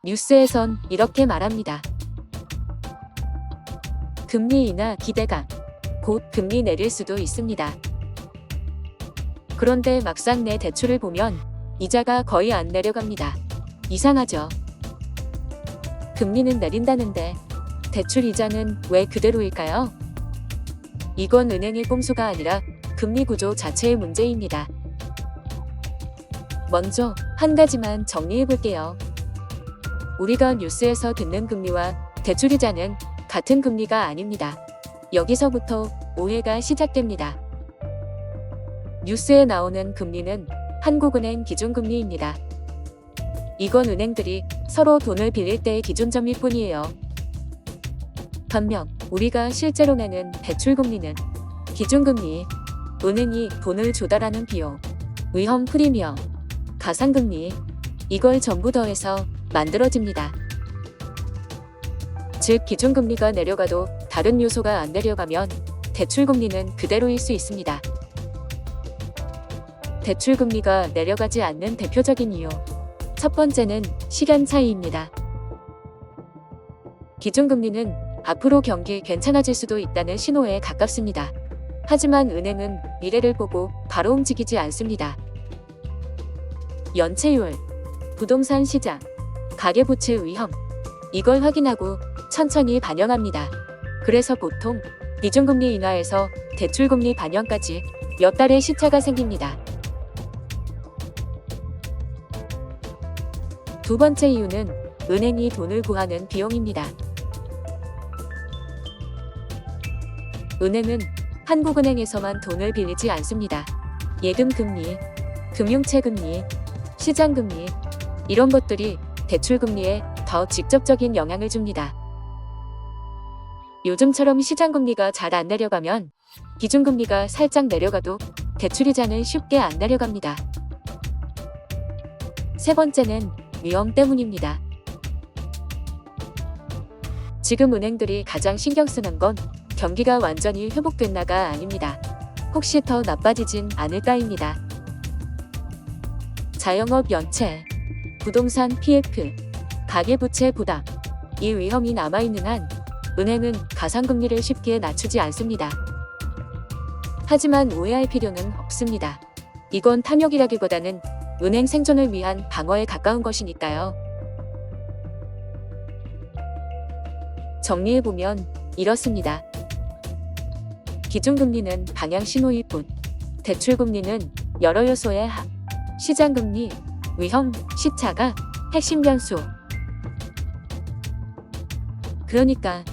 뉴스에선 이렇게 말합니다. 금리 인하 기대감. 곧 금리 내릴 수도 있습니다. 그런데 막상 내 대출을 보면 이자가 거의 안 내려갑니다. 이상하죠? 금리는 내린다는데 대출 이자는 왜 그대로일까요? 이건 은행의 꼼수가 아니라 금리 구조 자체의 문제입니다. 먼저 한 가지만 정리해 볼게요. 우리가 뉴스에서 듣는 금리와 대출 이자는 같은 금리가 아닙니다. 여기서부터 오해가 시작됩니다. 뉴스에 나오는 금리는 한국은행 기준금리입니다. 이건 은행들이 서로 돈을 빌릴 때의 기준점일 뿐이에요. 반면 우리가 실제로 내는 대출금리는 기준금리, 은행이 돈을 조달하는 비용, 위험 프리미엄, 가상금리, 이걸 전부 더해서 만들어집니다. 즉 기준금리가 내려가도 다른 요소가 안 내려가면 대출금리는 그대로일 수 있습니다. 대출금리가 내려가지 않는 대표적인 이유. 첫 번째는 시간 차이입니다. 기준금리는 앞으로 경기 괜찮아질 수도 있다는 신호에 가깝습니다. 하지만 은행은 미래를 보고 바로 움직이지 않습니다. 연체율, 부동산 시장, 가계부채 위험, 이걸 확인하고 천천히 반영합니다. 그래서 보통 기준금리 인하에서 대출금리 반영까지 몇 달의 시차가 생깁니다. 두 번째 이유는 은행이 돈을 구하는 비용입니다. 은행은 한국은행에서만 돈을 빌리지 않습니다. 예금금리, 금융채금리, 시장금리, 이런 것들이 대출금리에 더 직접적인 영향을 줍니다. 요즘처럼 시장금리가 잘 안 내려가면 기준금리가 살짝 내려가도 대출이자는 쉽게 안 내려갑니다. 세 번째는 위험 때문입니다. 지금 은행들이 가장 신경 쓰는 건 경기가 완전히 회복됐나가 아닙니다. 혹시 더 나빠지진 않을까입니다. 자영업 연체, 부동산 PF, 가계부채 부담, 이 위험이 남아있는 한 은행은 가상금리를 쉽게 낮추지 않습니다. 하지만 오해할 필요는 없습니다. 이건 탐욕이라기보다는 은행 생존을 위한 방어에 가까운 것이니까요. 정리해보면 이렇습니다. 기준금리는 방향 신호일 뿐, 대출금리는 여러 요소의 합, 시장금리, 위험, 시차가 핵심 변수. 그러니까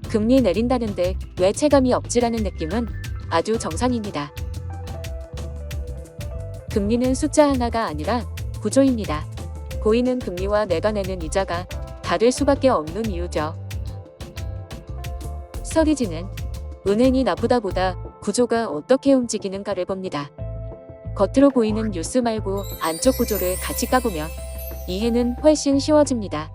금리 내린다는데 왜 체감이 없지라는 느낌은 아주 정상입니다. 금리는 숫자 하나가 아니라 구조입니다. 보이는 금리와 내가 내는 이자가 다를 수밖에 없는 이유죠. 스터디지는 은행이 나쁘다보다 구조가 어떻게 움직이는가를 봅니다. 겉으로 보이는 뉴스 말고 안쪽 구조를 같이 까보면 이해는 훨씬 쉬워집니다.